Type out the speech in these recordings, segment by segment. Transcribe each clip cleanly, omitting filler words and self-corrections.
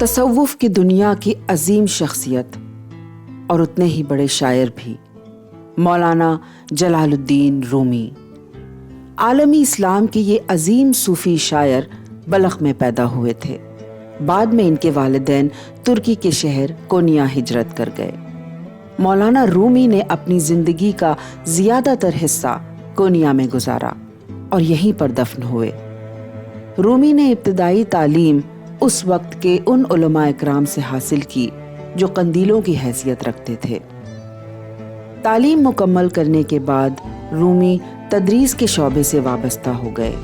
تصوف کی دنیا کی عظیم شخصیت اور اتنے ہی بڑے شاعر بھی مولانا جلال الدین رومی. عالمی اسلام کے یہ عظیم صوفی شاعر بلخ میں پیدا ہوئے تھے. بعد میں ان کے والدین ترکی کے شہر کونیا ہجرت کر گئے. مولانا رومی نے اپنی زندگی کا زیادہ تر حصہ کونیا میں گزارا اور یہیں پر دفن ہوئے. رومی نے ابتدائی تعلیم اس وقت کے ان علماء اکرام سے حاصل کی جو قندیلوں کی حیثیت رکھتے تھے. تعلیم مکمل کرنے کے بعد رومی تدریس کے شعبے سے وابستہ ہو گئے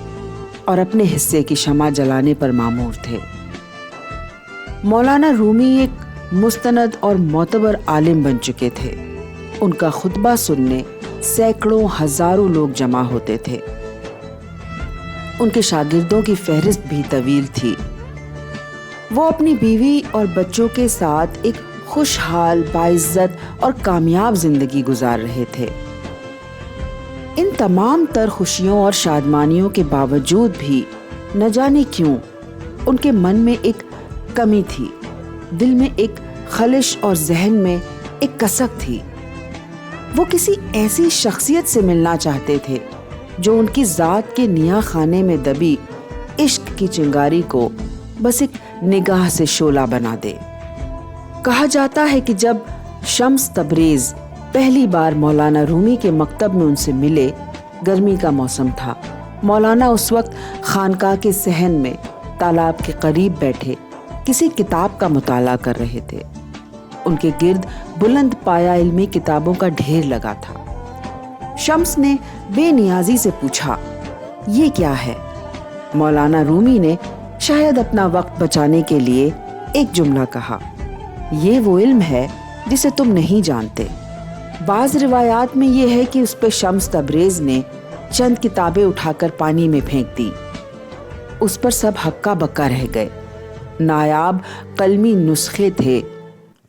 اور اپنے حصے کی شمع جلانے پر مامور تھے. مولانا رومی ایک مستند اور معتبر عالم بن چکے تھے. ان کا خطبہ سننے سینکڑوں ہزاروں لوگ جمع ہوتے تھے. ان کے شاگردوں کی فہرست بھی طویل تھی. وہ اپنی بیوی اور بچوں کے ساتھ ایک خوشحال، باعزت اور کامیاب زندگی گزار رہے تھے. ان تمام تر خوشیوں اور شادمانیوں کے باوجود بھی نہ جانے کیوں ان کے من میں ایک کمی تھی. دل میں ایک خلش اور ذہن میں ایک کسک تھی. وہ کسی ایسی شخصیت سے ملنا چاہتے تھے جو ان کی ذات کے نیا خانے میں دبی عشق کی چنگاری کو بس ایک نگاہ سے شعلہ بنا دے. کہا جاتا ہے کہ جب شمس تبریز پہلی بار مولانا رومی کے مکتب میں ان سے ملے، گرمی کا موسم تھا. مولانا اس وقت خانقاہ کے صحن میں تالاب کے قریب بیٹھے کسی کتاب کا مطالعہ کر رہے تھے. ان کے گرد بلند پایا علمی کتابوں کا ڈھیر لگا تھا. شمس نے بے نیازی سے پوچھا، یہ کیا ہے؟ مولانا رومی نے شاید اپنا وقت بچانے کے لیے ایک جملہ کہا، یہ وہ علم ہے جسے تم نہیں جانتے. بعض روایات میں یہ ہے کہ اس پہ شمس تبریز نے چند کتابیں اٹھا کر پانی میں پھینک دی. اس پر سب ہکا بکا رہ گئے. نایاب قلمی نسخے تھے.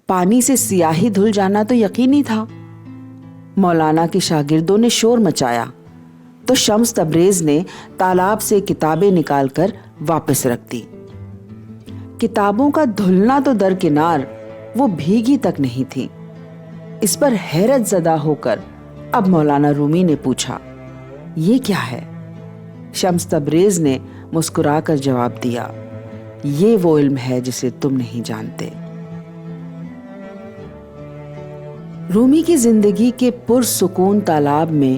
پانی سے سیاہی دھل جانا تو یقینی تھا. مولانا کے شاگردوں نے شور مچایا تو شمس تبریز نے تالاب سے کتابیں نکال کر واپس رکھ دی. کتابوں کا دھلنا تو درکنار، وہ بھیگی تک نہیں تھی. اس پر حیرت زدہ ہو کر اب مولانا رومی نے پوچھا، یہ کیا ہے؟ شمس تبریز نے مسکرا کر جواب دیا، یہ وہ علم ہے جسے تم نہیں جانتے. رومی کی زندگی کے پرسکون تالاب میں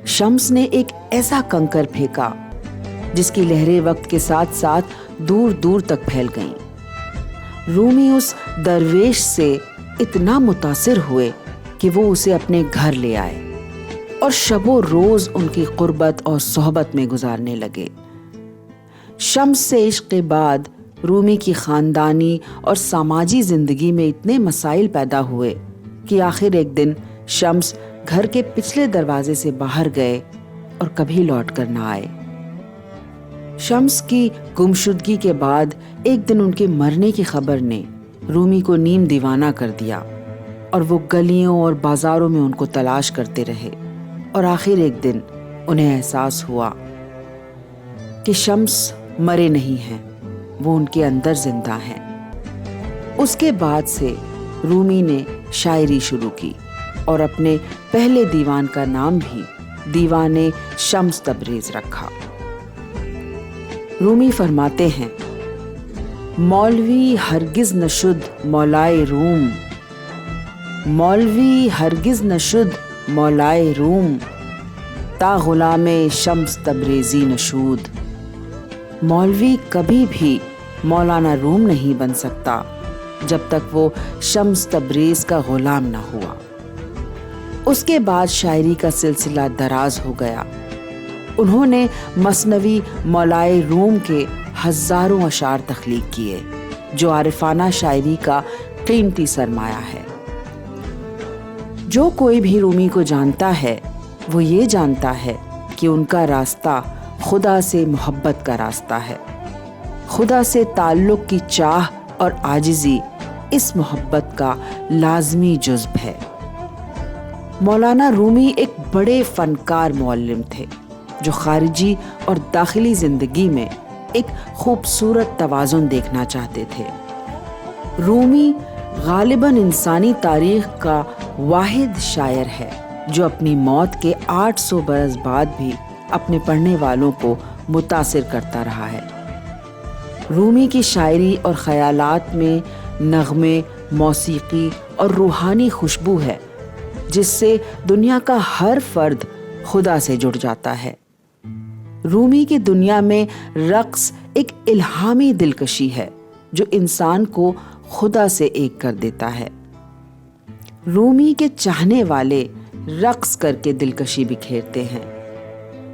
شمس نے ایک ایسا کنکر پھینکا جس کی لہریں وقت کے ساتھ ساتھ دور دور تک پھیل گئیں. رومی اس درویش سے اتنا متاثر ہوئے کہ وہ اسے اپنے گھر لے آئے اور شب و روز ان کی قربت اور صحبت میں گزارنے لگے. شمس سے عشق کے بعد رومی کی خاندانی اور سماجی زندگی میں اتنے مسائل پیدا ہوئے کہ آخر ایک دن شمس گھر کے پچھلے دروازے سے باہر گئے اور کبھی لوٹ کر نہ آئے. شمس کی گمشدگی کے بعد ایک دن ان کے مرنے کی خبر نے رومی کو نیم دیوانہ کر دیا اور وہ گلیوں اور بازاروں میں ان کو تلاش کرتے رہے اور آخر ایک دن انہیں احساس ہوا کہ شمس مرے نہیں ہیں، وہ ان کے اندر زندہ ہیں. اس کے بعد سے رومی نے شاعری شروع کی اور اپنے پہلے دیوان کا نام بھی دیوان شمس تبریز رکھا. رومی فرماتے ہیں، مولوی ہرگز نشد مولائے روم، مولوی ہرگز نشد مولائے روم، تا غلام شمس تبریزی نشود. مولوی کبھی بھی مولانا روم نہیں بن سکتا جب تک وہ شمس تبریز کا غلام نہ ہوا. اس کے بعد شاعری کا سلسلہ دراز ہو گیا. انہوں نے مثنوی مولائے روم کے ہزاروں اشعار تخلیق کیے جو عارفانہ شاعری کا قیمتی سرمایہ ہے. جو کوئی بھی رومی کو جانتا ہے وہ یہ جانتا ہے کہ ان کا راستہ خدا سے محبت کا راستہ ہے. خدا سے تعلق کی چاہ اور عاجزی اس محبت کا لازمی جزو ہے. مولانا رومی ایک بڑے فنکار معلم تھے جو خارجی اور داخلی زندگی میں ایک خوبصورت توازن دیکھنا چاہتے تھے. رومی غالباً انسانی تاریخ کا واحد شاعر ہے جو اپنی موت کے 800 برس بعد بھی اپنے پڑھنے والوں کو متاثر کرتا رہا ہے۔ رومی کی شاعری اور خیالات میں نغمے، موسیقی اور روحانی خوشبو ہے جس سے دنیا کا ہر فرد خدا سے جڑ جاتا ہے۔ رومی کی دنیا میں رقص ایک الہامی دلکشی ہے جو انسان کو خدا سے ایک کر دیتا ہے۔ رومی کے چاہنے والے رقص کر کے دلکشی بکھیرتے ہیں۔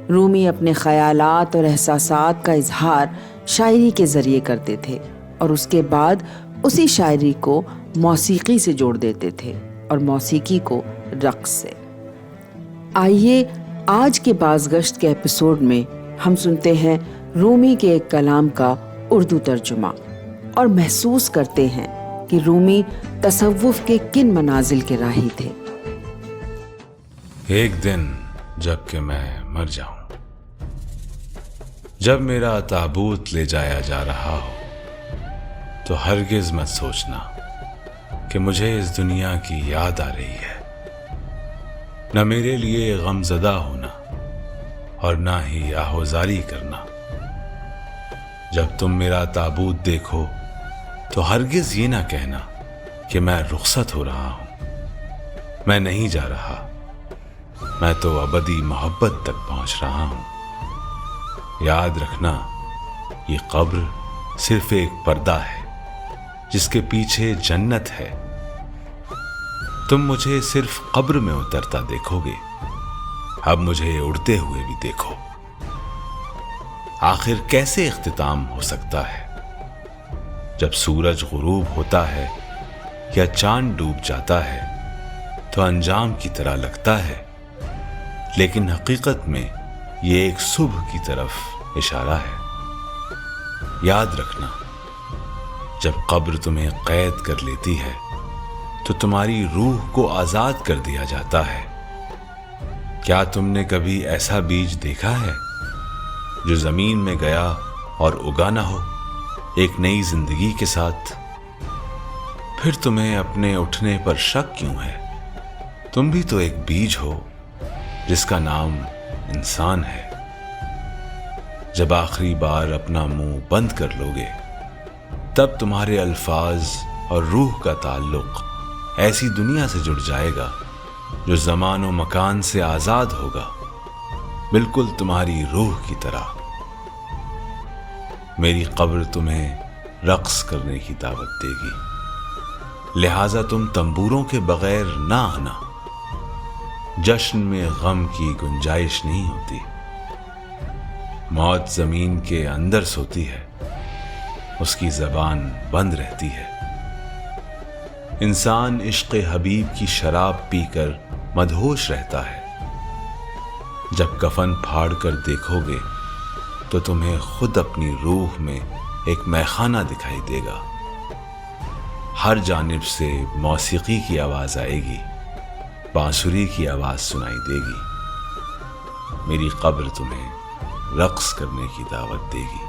رومی اپنے خیالات اور احساسات کا اظہار شاعری کے ذریعے کرتے تھے اور اس کے بعد اسی شاعری کو موسیقی سے جوڑ دیتے تھے اور موسیقی کو رقص سے۔ آئیے آج کے بازگشت کے ایپیسوڈ میں ہم سنتے ہیں رومی کے ایک کلام کا اردو ترجمہ اور محسوس کرتے ہیں کہ رومی تصوف کے کن منازل کے راہی تھے۔ ایک دن جب کہ میں مر جاؤں، جب میرا تابوت لے جایا جا رہا ہو، تو ہرگز مت سوچنا کہ مجھے اس دنیا کی یاد آ رہی ہے، نہ میرے لیے غم زدہ ہونا اور نہ ہی آہوزاری کرنا۔ جب تم میرا تابوت دیکھو تو ہرگز یہ نہ کہنا کہ میں رخصت ہو رہا ہوں، میں نہیں جا رہا، میں تو ابدی محبت تک پہنچ رہا ہوں۔ یاد رکھنا، یہ قبر صرف ایک پردہ ہے جس کے پیچھے جنت ہے۔ تم مجھے صرف قبر میں اترتا دیکھو گے، اب مجھے اڑتے ہوئے بھی دیکھو۔ آخر کیسے اختتام ہو سکتا ہے؟ جب سورج غروب ہوتا ہے یا چاند ڈوب جاتا ہے تو انجام کی طرح لگتا ہے، لیکن حقیقت میں یہ ایک صبح کی طرف اشارہ ہے۔ یاد رکھنا، جب قبر تمہیں قید کر لیتی ہے تو تمہاری روح کو آزاد کر دیا جاتا ہے۔ کیا تم نے کبھی ایسا بیج دیکھا ہے جو زمین میں گیا اور اگا نہ ہو ایک نئی زندگی کے ساتھ؟ پھر تمہیں اپنے اٹھنے پر شک کیوں ہے؟ تم بھی تو ایک بیج ہو جس کا نام انسان ہے۔ جب آخری بار اپنا منہ بند کر لوگے تب تمہارے الفاظ اور روح کا تعلق ایسی دنیا سے جڑ جائے گا جو زمان و مکان سے آزاد ہوگا، بالکل تمہاری روح کی طرح۔ میری قبر تمہیں رقص کرنے کی دعوت دے گی، لہٰذا تم تنبوروں کے بغیر نہ آنا۔ جشن میں غم کی گنجائش نہیں ہوتی۔ موت زمین کے اندر سوتی ہے، اس کی زبان بند رہتی ہے۔ انسان عشق حبیب کی شراب پی کر مدہوش رہتا ہے۔ جب کفن پھاڑ کر دیکھو گے تو تمہیں خود اپنی روح میں ایک میخانہ دکھائی دے گا۔ ہر جانب سے موسیقی کی آواز آئے گی، بانسری کی آواز سنائی دے گی۔ میری قبر تمہیں رقص کرنے کی دعوت دے گی۔